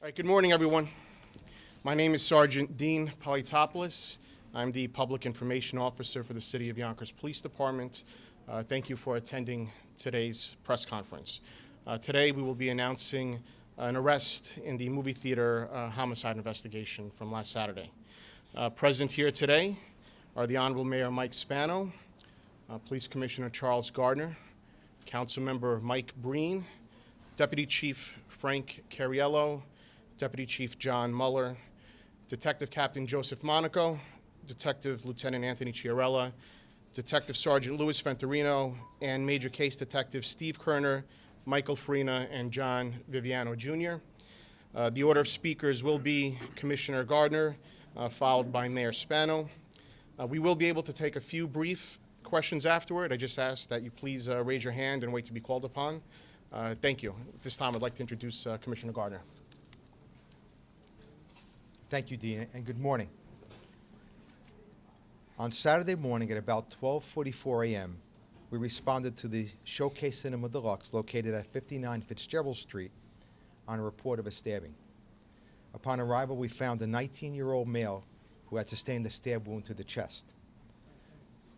All right, good morning, everyone. My name is Sergeant Dean Polytopoulos. I'm the Public Information Officer for the City of Yonkers Police Department. Thank you for attending today's press conference. Today, we will be announcing an arrest in the movie theater homicide investigation from last Saturday. Present here today are the Honorable Mayor Mike Spano, Police Commissioner Charles Gardner, Councilmember Mike Breen, Deputy Chief Frank Cariello, Deputy Chief John Muller, Detective Captain Joseph Monaco, Detective Lieutenant Anthony Chiarella, Detective Sergeant Louis Venturino, and Major Case Detective Steve Kerner, Michael Farina, and John Viviano Jr. The order of speakers will be Commissioner Gardner, followed by Mayor Spano. We will be able to take a few brief questions afterward. I just ask that you please raise your hand and wait to be called upon. Thank you. At this time, I'd like to introduce Commissioner Gardner. Thank you, Dean, and good morning. On Saturday morning at about 12:44 a.m., we responded to the Showcase Cinema Deluxe located at 59 Fitzgerald Street on a report of a stabbing. Upon arrival, we found a 19-year-old male who had sustained a stab wound to the chest.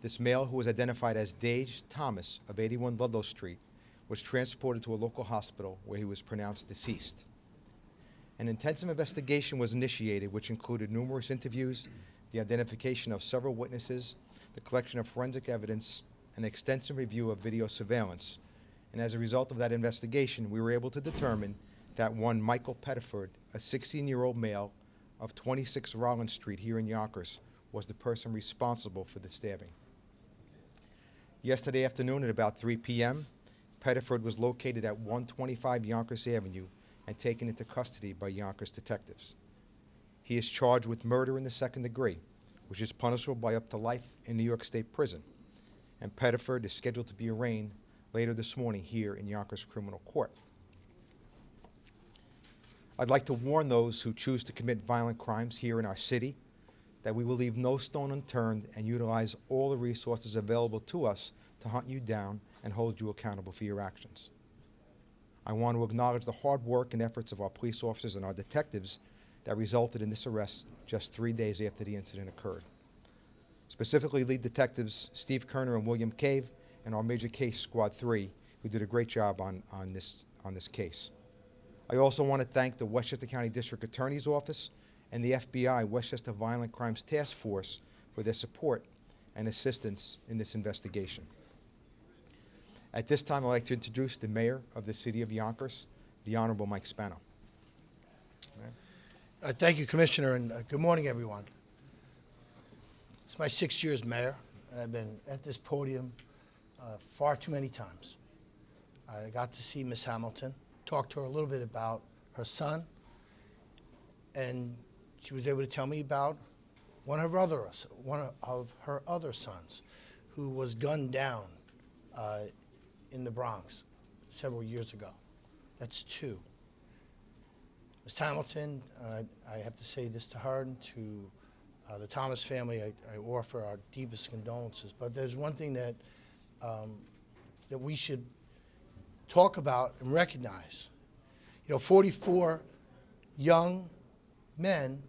This male, who was identified as Dage Thomas of 81 Ludlow Street, was transported to a local hospital where he was pronounced deceased. An intensive investigation was initiated, which included numerous interviews, the identification of several witnesses, the collection of forensic evidence, and extensive review of video surveillance. And as a result of that investigation, we were able to determine that one Michael Pettiford, a 16-year-old male of 26 Rollins Street here in Yonkers, was the person responsible for the stabbing. Yesterday afternoon at about 3 p.m., Pettiford was located at 125 Yonkers Avenue and taken into custody by Yonkers detectives. He is charged with murder in the second degree, which is punishable by up to life in New York State Prison. And Pettiford is scheduled to be arraigned later this morning here in Yonkers Criminal Court. I'd like to warn those who choose to commit violent crimes here in our city that we will leave no stone unturned and utilize all the resources available to us to hunt you down and hold you accountable for your actions. I want to acknowledge the hard work and efforts of our police officers and our detectives that resulted in this arrest just 3 days after the incident occurred. Specifically, lead detectives Steve Kerner and William Cave and our Major Case Squad 3, who did a great job on this case. I also want to thank the Westchester County District Attorney's Office and the FBI Westchester Violent Crimes Task Force for their support and assistance in this investigation. At this time, I'd like to introduce the Mayor of the City of Yonkers, the Honorable Mike Spano. Thank you, Commissioner, and good morning, everyone. It's my 6 years mayor, and I've been at this podium far too many times. I got to see Miss Hamilton, talk to her a little bit about her son, and she was able to tell me about one of her other sons who was gunned down in the Bronx several years ago. That's two. Ms. Hamilton, I have to say this to her and to the Thomas family. I offer our deepest condolences. But there's one thing that that we should talk about and recognize. 44 young men,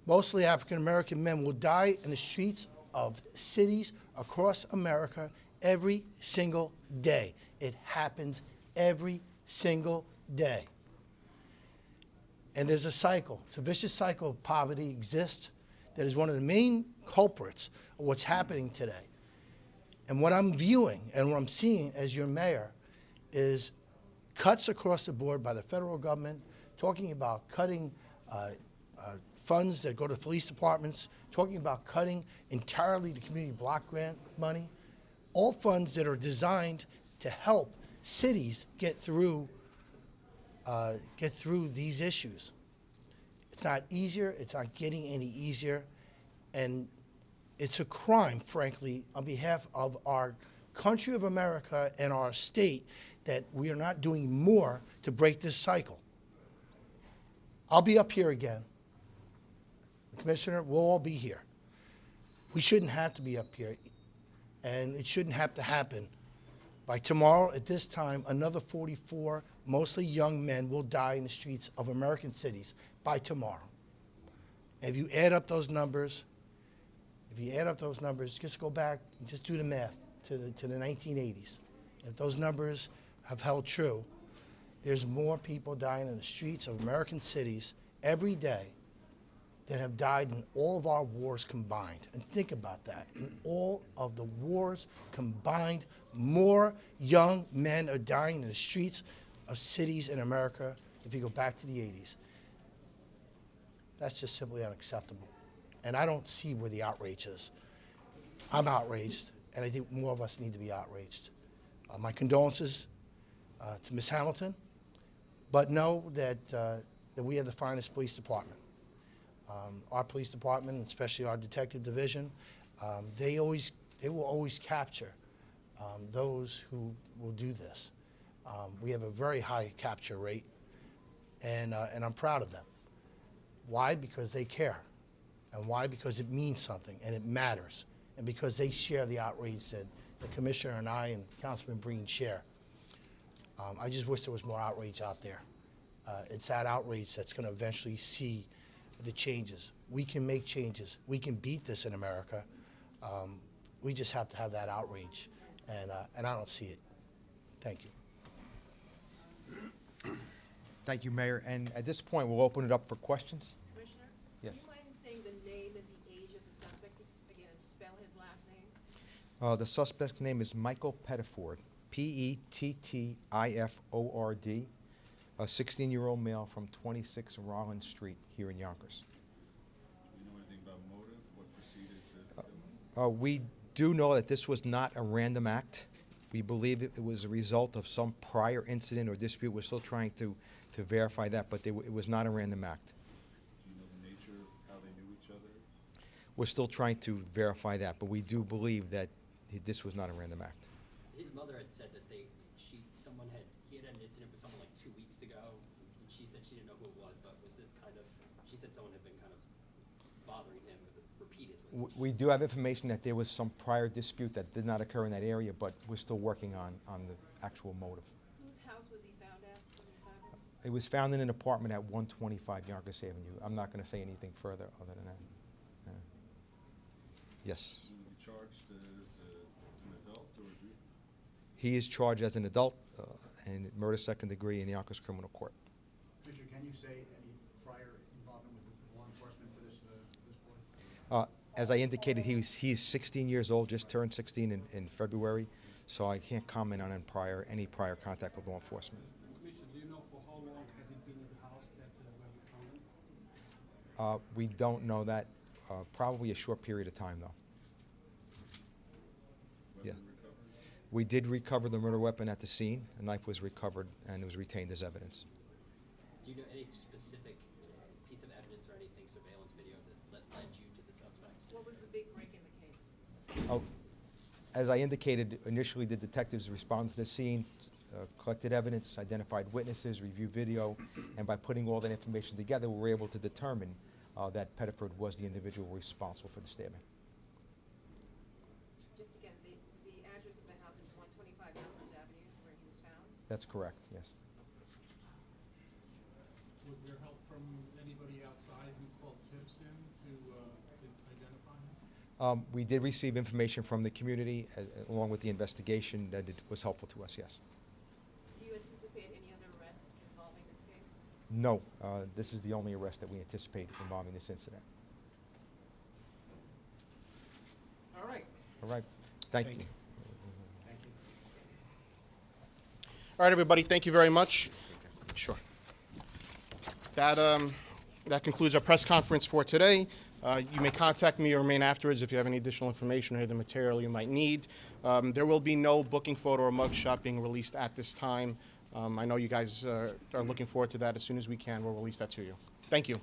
mostly African-American men, will die in the streets of cities across America every single day. It happens every single day. And there's a cycle. It's a vicious cycle of poverty exists that is one of the main culprits of what's happening today. And what I'm viewing and what I'm seeing as your mayor is cuts across the board by the federal government, talking about cutting funds that go to police departments, talking about cutting entirely the community block grant money, all funds that are designed to help cities get through these issues. It's not easier. It's not getting any easier. And it's a crime, frankly, on behalf of our country of America and our state that we are not doing more to break this cycle. I'll be up here again. Commissioner, we'll all be here. We shouldn't have to be up here, and it shouldn't have to happen. By tomorrow, at this time, another 44 mostly young men, will die in the streets of American cities by tomorrow. If you add up those numbers, just go back and just do the math to the 1980s. If those numbers have held true, there's more people dying in the streets of American cities every day than have died in all of our wars combined. And think about that. In all of the wars combined, more young men are dying in the streets of cities in America if you go back to the 80s. That's just simply unacceptable. And I don't see where the outrage is. I'm outraged, and I think more of us need to be outraged. My condolences to Ms. Hamilton, but know that we have the finest police department. Our police department, especially our detective division, they will always capture those who will do this. We have a very high capture rate, and I'm proud of them. Why? Because they care. And why? Because it means something, and it matters. And because they share the outrage that the Commissioner and I and Councilman Breen share. I just wish there was more outrage out there. It's that outrage that's going to eventually see the changes. We can make changes. We can beat this in America. We just have to have that outrage, and I don't see it. Thank you. Thank you, Mayor. And at this point, we'll open it up for questions. Commissioner? Yes. Do you mind saying the name and the age of the suspect again and spell his last name? The suspect's name is Michael Pettiford, Pettiford, a 16-year-old male from 26 Rollins Street here in Yonkers. Do you know anything about motive? What preceded the killing? We do know that this was not a random act. We believe it was a result of some prior incident or dispute. We're still trying to verify that, but it was not a random act. Do you know the nature of how they knew each other? We're still trying to verify that, but we do believe that this was not a random act. His mother had said that he had an incident with someone like 2 weeks ago, and she said she didn't know who it was, but was this kind of, she said someone had been kind of bothering him repeatedly. We do have information that there was some prior dispute that did not occur in that area, but we're still working on the actual motive. Whose house was he found at when you found him? It was found in an apartment at 125 Yonkers Avenue. I'm not going to say anything further other than that. Yes. Will he be charged as an adult or a juvenile? He is charged as an adult in murder second degree in the Yonkers Criminal Court. Commissioner, can you say any prior involvement with the law enforcement for this boy? As I indicated, he's 16 years old, just turned 16 in February, so I can't comment on any prior contact with law enforcement. Commissioner, do you know for how long has he been in the house that where we found him? We don't know that. Probably a short period of time, though. Yeah. Weapon recovered? We did recover the murder weapon at the scene. A knife was recovered and it was retained as evidence. Do you know any specific piece of evidence or anything, surveillance video, that led you to the suspect? What was the big break in the case? Oh, as I indicated, initially the detectives responded to the scene, collected evidence, identified witnesses, reviewed video, and by putting all that information together, we were able to determine that Pettiford was the individual responsible for the stabbing. Just again, the address of the house is 125 Yonkers Avenue, where he was found. That's correct, yes. Was there help from anybody outside who called tips in to identify him? We did receive information from the community along with the investigation that it was helpful to us, yes. Do you anticipate any other arrests involving this case? No, this is the only arrest that we anticipate involving this incident. All right. All right, thank Thank you. you. Thank you. All right, everybody, thank you very much. Sure. That concludes our press conference for today. You may contact me or remain afterwards if you have any additional information or any other material you might need. There will be no booking photo or mugshot being released at this time. I know you guys are looking forward to that. As soon as we can, we'll release that to you. Thank you.